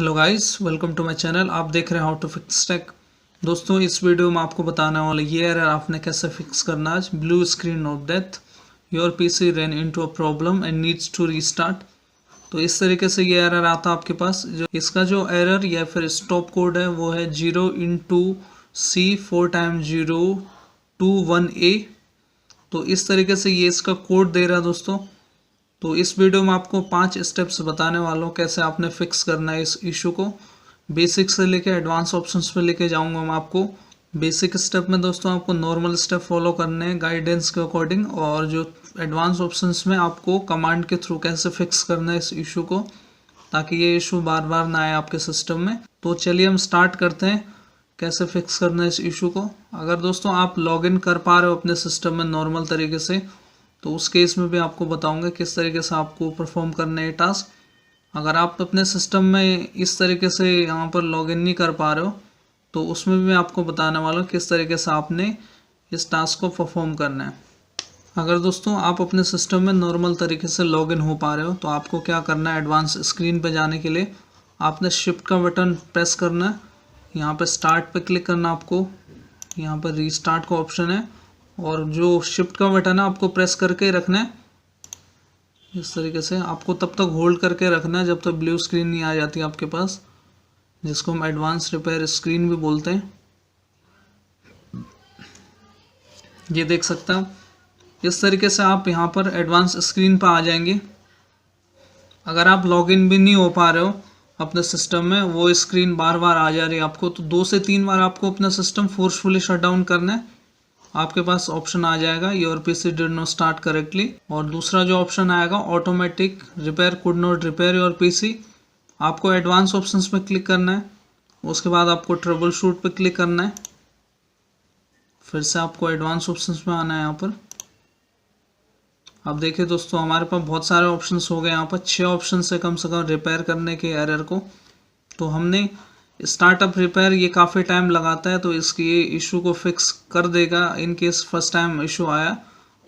Hello guys, welcome to my channel. आप देख रहे हैं हाउ टू फिक्स टेक। दोस्तों, इस वीडियो में आपको बताने वाला ये एरर आपने कैसे फिक्स करना है। Blue screen of death, your PC run into a problem and needs to restart. तो इस तरीके से ये एरर आता है आपके पास। जो इसका जो एरर या फिर स्टॉप कोड है वो है 0x4x021A। तो इस तरीके से ये इसका कोड दे रहा है दोस्तों। तो इस वीडियो में आपको 5 स्टेप्स बताने वाला हूँ कैसे आपने फिक्स करना है इस इशू को। बेसिक से लेके एडवांस ऑप्शंस पे लेके जाऊंगा मैं आपको। बेसिक स्टेप में दोस्तों आपको नॉर्मल स्टेप फॉलो करने हैं गाइडेंस के अकॉर्डिंग, और जो एडवांस ऑप्शंस में आपको कमांड के थ्रू कैसे फिक्स करना है इस इशू को, ताकि ये इशू बार बार ना आए आपके सिस्टम में। तो चलिए हम स्टार्ट करते हैं कैसे फिक्स करना है इस इशू को। अगर दोस्तों आप लॉगिन कर पा रहे हो अपने सिस्टम में नॉर्मल तरीके से, तो उस केस में भी आपको बताऊंगा किस तरीके से आपको परफॉर्म करना है टास्क। अगर आप अपने सिस्टम में इस तरीके से यहाँ पर लॉगिन नहीं कर पा रहे हो, तो उसमें भी मैं आपको बताने वाला हूँ किस तरीके से आपने इस टास्क को परफॉर्म करना है। अगर दोस्तों आप अपने सिस्टम में नॉर्मल तरीके से लॉगिन हो पा रहे हो, तो आपको क्या करना है, एडवांस स्क्रीन पे जाने के लिए आपने शिफ्ट का बटन प्रेस करना है। यहाँ पर स्टार्ट पे क्लिक करना आपको। यहाँ पर रीस्टार्ट का ऑप्शन है, और जो शिफ्ट का बटन है आपको प्रेस करके रखना है। इस तरीके से आपको तब तक होल्ड करके रखना है जब तक ब्लू स्क्रीन नहीं आ जाती आपके पास, जिसको हम एडवांस रिपेयर स्क्रीन भी बोलते हैं। ये देख सकते हैं, इस तरीके से आप यहाँ पर एडवांस स्क्रीन पर आ जाएंगे। अगर आप लॉगिन भी नहीं हो पा रहे हो अपने सिस्टम में, वो स्क्रीन बार बार आ जा रही है आपको, तो 2 से 3 बार आपको अपना सिस्टम फोर्सफुली शट डाउन करना है। आपके पास ऑप्शन आ जाएगा your PC did not start correctly, और दूसरा जो ऑप्शन आएगा automatic repair could not repair your PC. आपको एडवांस ऑप्शंस पे क्लिक करना है। उसके बाद आपको ट्रबल शूट पे क्लिक करना है। फिर से आपको एडवांस ऑप्शंस में आना है। यहाँ पर अब देखिए दोस्तों, हमारे पास बहुत सारे ऑप्शंस हो गए। यहाँ पर 6 ऑप्शन है कम से कम रिपेयर करने के एरर को। तो हमने स्टार्टअप रिपेयर ये काफ़ी टाइम लगाता है, तो इसकी ये इशू को फिक्स कर देगा। In case first time issue आया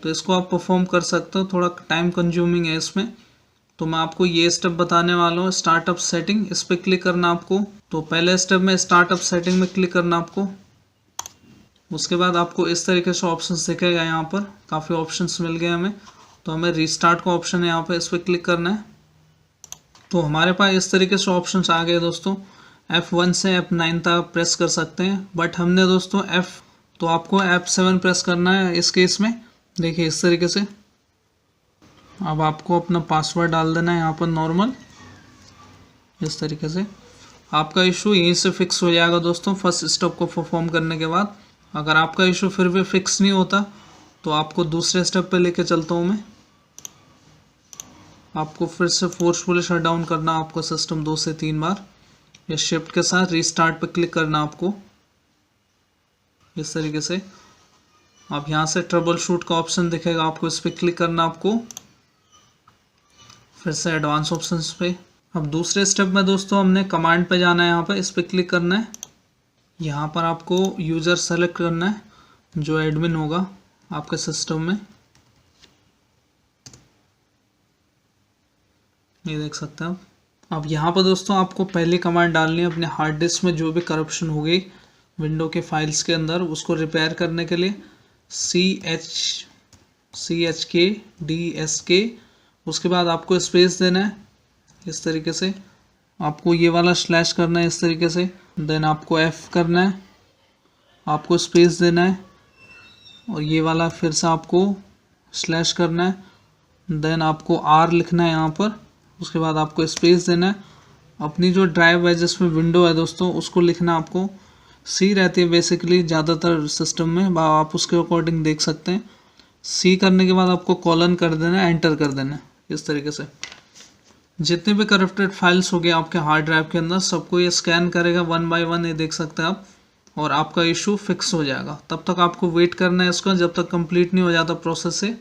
तो इसको आप परफॉर्म कर सकते हो। थोड़ा टाइम कंज्यूमिंग है इसमें, तो मैं आपको ये स्टेप बताने वाला हूँ। स्टार्टअप सेटिंग, इस पर क्लिक करना आपको। तो पहले स्टेप में स्टार्टअप सेटिंग में क्लिक करना आपको। उसके बाद आपको इस तरीके से ऑप्शन दिखेगा। यहाँ पर काफ़ी ऑप्शन मिल गए हमें, तो हमें रीस्टार्ट का ऑप्शन है यहाँ पर, इस पर क्लिक करना है। तो हमारे पास इस तरीके से ऑप्शंस आ गए दोस्तों। F1 से F9 तक प्रेस कर सकते हैं, बट हमने दोस्तों तो आपको F7 प्रेस करना है इस केस में। देखिए इस तरीके से अब आपको अपना पासवर्ड डाल देना है यहाँ पर नॉर्मल। इस तरीके से आपका इशू यहीं से फिक्स हो जाएगा दोस्तों, फर्स्ट स्टेप को परफॉर्म करने के बाद। अगर आपका इशू फिर भी फिक्स नहीं होता, तो आपको दूसरे स्टेप पे लेके चलता हूँ मैं। आपको फिर से फोर्सफुली शट डाउन करना आपका सिस्टम 2 से 3 बार, या शिफ्ट के साथ रीस्टार्ट पे क्लिक करना आपको। इस तरीके से अब यहाँ से ट्रबल शूट का ऑप्शन दिखेगा आपको, इस पर क्लिक करना आपको। फिर से एडवांस ऑप्शंस पे। अब दूसरे स्टेप में दोस्तों हमने कमांड पे जाना है। यहाँ पे इस पर क्लिक करना है। यहाँ पर आपको यूज़र सेलेक्ट करना है जो एडमिन होगा आपके सिस्टम में। ये देख सकते हैं आप। अब यहाँ पर दोस्तों आपको पहली कमांड डालनी है अपने हार्ड डिस्क में जो भी करप्शन हो गई विंडो के फाइल्स के अंदर, उसको रिपेयर करने के लिए CHKDSK। उसके बाद आपको स्पेस देना है इस तरीके से। आपको ये वाला स्लैश करना है इस तरीके से। देन आपको F करना है, आपको स्पेस देना है, और ये वाला फिर से आपको स्लैश करना है। देन आपको R लिखना है यहाँ पर। उसके बाद आपको स्पेस देना है। अपनी जो ड्राइव है जिसमें विंडो है दोस्तों, उसको लिखना आपको। C रहती है बेसिकली ज़्यादातर सिस्टम में, आप उसके अकॉर्डिंग देख सकते हैं। C करने के बाद आपको कॉलन कर देना है, एंटर कर देना है इस तरीके से। जितने भी करप्टेड फाइल्स हो गए आपके हार्ड ड्राइव के अंदर, सबको ये स्कैन करेगा 1 बाय 1, ये देख सकते हैं आप, और आपका इशू फिक्स हो जाएगा। तब तक आपको वेट करना है इसका, जब तक कंप्लीट नहीं हो जाता प्रोसेस से।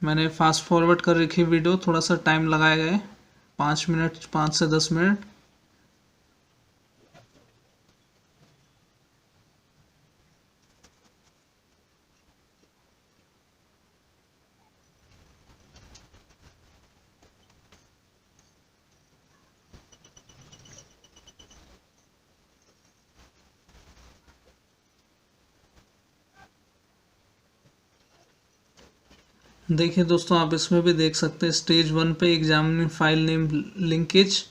मैंने फास्ट फॉरवर्ड कर रखी वीडियो, थोड़ा सा टाइम लगाया गया है, 5 मिनट, 5 से 10 मिनट। देखिए दोस्तों, आप इसमें भी देख सकते हैं स्टेज 1 पे एग्जामिनिंग फाइल नेम लिंकेज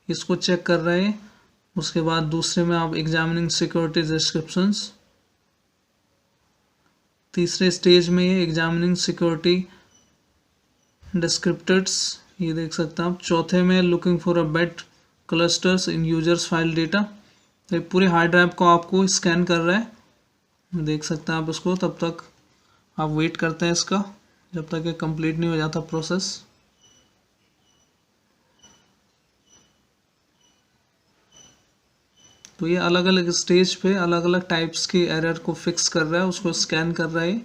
इसको चेक कर रहे हैं। उसके बाद दूसरे में आप एग्जामिनिंग सिक्योरिटी डिस्क्रिप्शंस, तीसरे स्टेज में ये एग्जामिनिंग सिक्योरिटी डिस्क्रिप्टर्स ये देख सकते हैं आप। चौथे में looking for a bad clusters in users file data. तो पूरे हार्ड ड्राइव को आपको स्कैन कर रहा है, देख सकते हैं आप इसको। तब तक आप वेट करते हैं इसका, जब तक ये कंप्लीट नहीं हो जाता प्रोसेस। तो ये अलग अलग स्टेज पे अलग अलग टाइप्स की एरर को फिक्स कर रहा है, उसको स्कैन कर रहा है।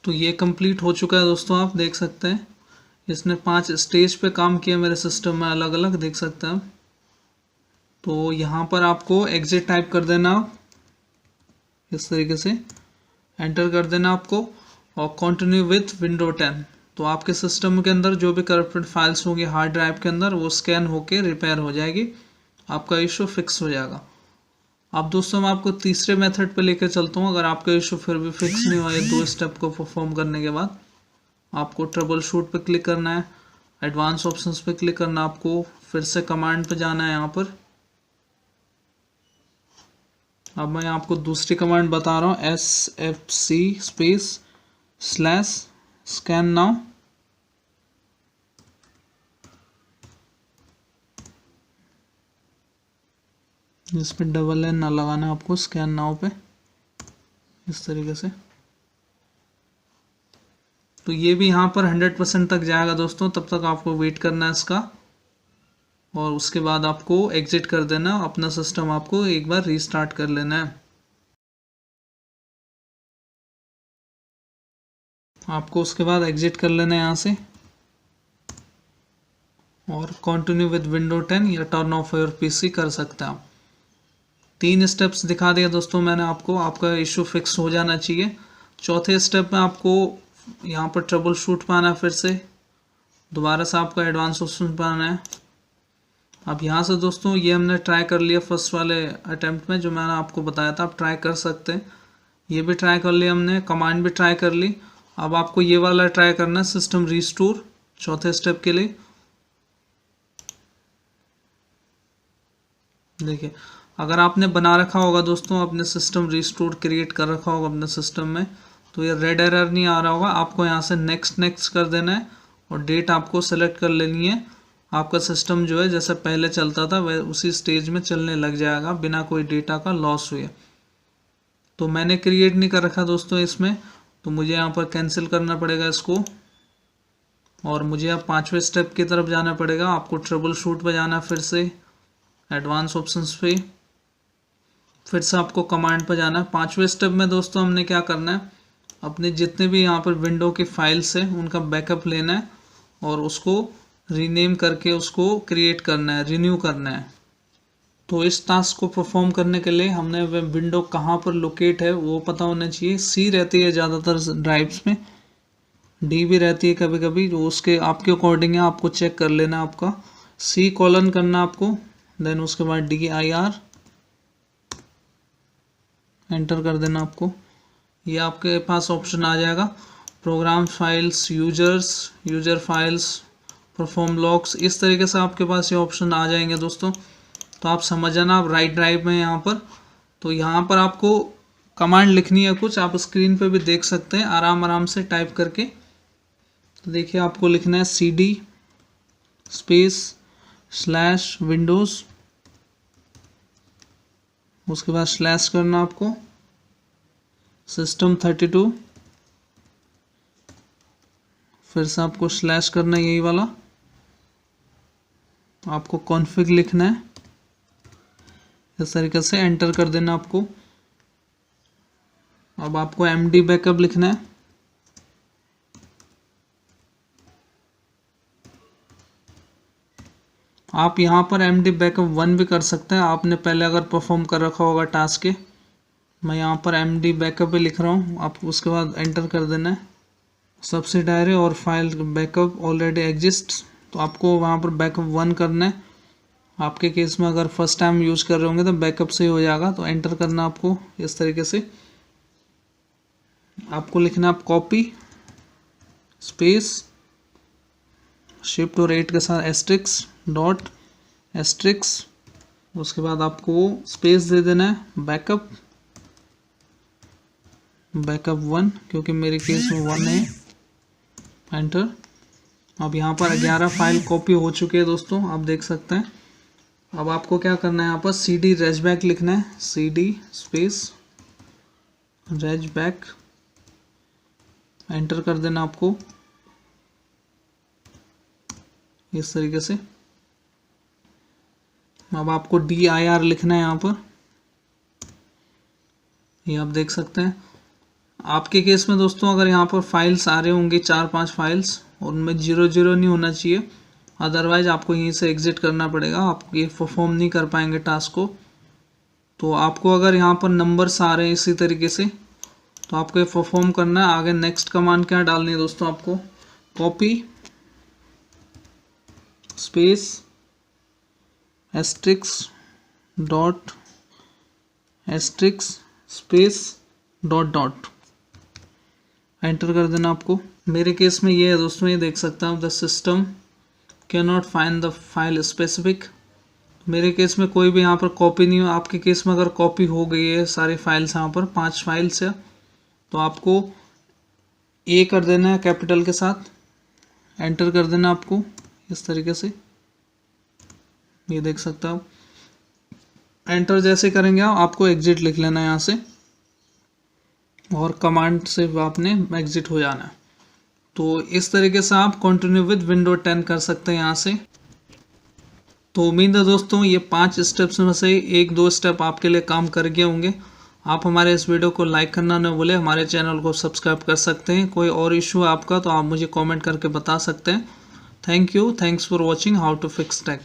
तो ये कंप्लीट हो चुका है दोस्तों, आप देख सकते हैं इसने 5 स्टेज पे काम किया मेरे सिस्टम में, अलग अलग देख सकते हैं आप। तो यहाँ पर आपको एग्जिट टाइप कर देना, इस तरीके से एंटर कर देना आपको, और कंटिन्यू विथ विंडो 10। तो आपके सिस्टम के अंदर जो भी करप्टेड फाइल्स होंगी हार्ड ड्राइव के अंदर, वो स्कैन होके रिपेयर हो जाएगी, आपका इशू फिक्स हो जाएगा। अब दोस्तों मैं आपको तीसरे मेथड पे लेकर चलता हूँ। अगर आपका इशू फिर भी फिक्स नहीं हुआ है 2 स्टेप को परफॉर्म करने के बाद, आपको ट्रबल शूट पे क्लिक करना है, एडवांस ऑप्शंस पे क्लिक करना है, आपको फिर से कमांड पे जाना है यहाँ पर। अब मैं आपको दूसरी कमांड बता रहा हूँ, SFC स्पेस / स्कैन नाउ। इस पर डबल लाइन ना लगाना आपको, स्कैन नाउ पे इस तरीके से। तो ये भी यहाँ पर 100% तक जाएगा दोस्तों, तब तक आपको वेट करना है इसका, और उसके बाद आपको एग्जिट कर देना अपना सिस्टम, आपको एक बार रीस्टार्ट कर लेना है। आपको उसके बाद एग्जिट कर लेना है यहाँ से, और कंटिन्यू विद विंडो 10 या टर्न ऑफ योर पीसी कर सकते हैं आप। 3 स्टेप्स दिखा दिया दोस्तों मैंने आपको, आपका इशू फिक्स हो जाना चाहिए। चौथे स्टेप में आपको यहाँ पर ट्रबल शूट पे आना है, फिर से दोबारा से आपको एडवांस ऑप्शन पे आना है। अब यहाँ से दोस्तों ये हमने ट्राई कर लिया फर्स्ट वाले अटेम्प्ट में, जो मैंने आपको बताया था, आप ट्राई कर सकते हैं। ये भी ट्राई कर लिया हमने, कमांड भी ट्राई कर ली। अब आपको ये वाला ट्राई करना है, सिस्टम रिस्टोर, चौथे स्टेप के लिए। देखिए, अगर आपने बना रखा होगा दोस्तों, अपने सिस्टम रिस्टोर क्रिएट कर रखा होगा अपने सिस्टम में, तो ये रेड एरर नहीं आ रहा होगा। आपको यहाँ से नेक्स्ट कर देना है, और डेट आपको सेलेक्ट कर लेनी है। आपका सिस्टम जो है जैसे पहले चलता था वह उसी स्टेज में चलने लग जाएगा, बिना कोई डेटा का लॉस हुए। तो मैंने क्रिएट नहीं कर रखा दोस्तों इसमें, तो मुझे यहाँ पर कैंसिल करना पड़ेगा इसको, और मुझे अब 5वें स्टेप की तरफ जाना पड़ेगा। आपको ट्रबल शूट पर जाना है, फिर से एडवांस ऑप्शंस पे, फिर से आपको कमांड पर जाना है। 5वें स्टेप में दोस्तों हमने क्या करना है, अपने जितने भी यहाँ पर विंडो की फाइल्स हैं उनका बैकअप लेना है, और उसको रीनेम करके उसको क्रिएट करना है, रिन्यू करना है। तो इस टास्क को परफॉर्म करने के लिए हमने वह विंडो कहाँ पर लोकेट है वो पता होना चाहिए। सी रहती है ज़्यादातर ड्राइव्स में, डी भी रहती है कभी कभी, जो उसके आपके अकॉर्डिंग है, आपको चेक कर लेना। आपका C कॉलन करना आपको, देन उसके बाद DIR एंटर कर देना आपको। ये आपके पास ऑप्शन आ जाएगा, program files, user files, perform logs, इस तरीके से आपके पास ये ऑप्शन आ जाएंगे दोस्तों। तो आप समझ जाना, आप राइट ड्राइव में यहाँ पर। तो यहाँ पर आपको कमांड लिखनी है कुछ, आप स्क्रीन पे भी देख सकते हैं आराम से टाइप करके। तो देखिए आपको लिखना है CD स्पेस / विंडोज़, उसके बाद स्लैश करना आपको system 32, फिर से आपको स्लैश करना है यही वाला, आपको कॉन्फ़िग लिखना है, इस तरीके से एंटर कर देना आपको। अब आपको MD बैकअप लिखना है, आप यहाँ पर MD बैकअप 1 भी कर सकते हैं, आपने पहले अगर परफॉर्म कर रखा होगा टास्क के। मैं यहाँ पर MD बैकअप भी लिख रहा हूँ, आप उसके बाद एंटर कर देना है, सब्सिडायरी और फाइल बैकअप ऑलरेडी एग्जिस्ट, तो आपको वहाँ पर बैकअप 1 करना है। आपके केस में अगर फर्स्ट टाइम यूज़ कर रहे होंगे तो बैकअप से ही हो जाएगा। तो एंटर करना आपको इस तरीके से। आपको लिखना आप कॉपी स्पेस शिफ्ट और 8 के साथ एस्ट्रिक्स डॉट एस्ट्रिक्स, उसके बाद आपको स्पेस दे देना है बैकअप 1, क्योंकि मेरे केस में 1 है। एंटर। अब यहाँ पर 11 फाइल कॉपी हो चुके हैं दोस्तों, आप देख सकते हैं। अब आपको क्या करना है, यहाँ पर cd रेजबैक लिखना है, cd स्पेस रेजबैक, एंटर कर देना आपको इस तरीके से। अब आपको dir लिखना है यहाँ पर, ये आप देख सकते हैं। आपके केस में दोस्तों अगर यहाँ पर फाइल्स आ रहे होंगे 4-5 फाइल्स, और उनमें 0 नहीं होना चाहिए, अदरवाइज आपको यहीं से एग्जिट करना पड़ेगा, आप ये परफॉर्म नहीं कर पाएंगे टास्क को। तो आपको अगर यहाँ पर नंबर्स आ रहे हैं इसी तरीके से, तो आपको ये परफॉर्म करना है। आगे नेक्स्ट कमांड क्या डालनी है दोस्तों, आपको copy space asterisk dot asterisk space dot dot, enter कर देना आपको। मेरे केस में ये है दोस्तों, ये देख सकते हैं आप, the system can not find the file specific. मेरे केस में कोई भी यहाँ पर कॉपी नहीं हो। आपके केस में अगर कॉपी हो गई है सारी फाइल्स, यहाँ पर 5 फाइल्स है, तो आपको ए कर देना है कैपिटल के साथ, एंटर कर देना आपको इस तरीके से। ये देख सकते हो आप, एंटर जैसे करेंगे आपको एग्जिट लिख लेना है यहाँ से, और कमांड से आपने एग्जिट हो जाना है। तो इस तरीके से आप कंटिन्यू विद विंडो 10 कर सकते हैं यहाँ से। तो उम्मीद है दोस्तों ये 5 स्टेप्स में से 1-2 स्टेप आपके लिए काम कर गए होंगे। आप हमारे इस वीडियो को लाइक करना न भूलें, हमारे चैनल को सब्सक्राइब कर सकते हैं। कोई और इशू है आपका तो आप मुझे कमेंट करके बता सकते हैं। Thank you, thanks for watching how to fix take.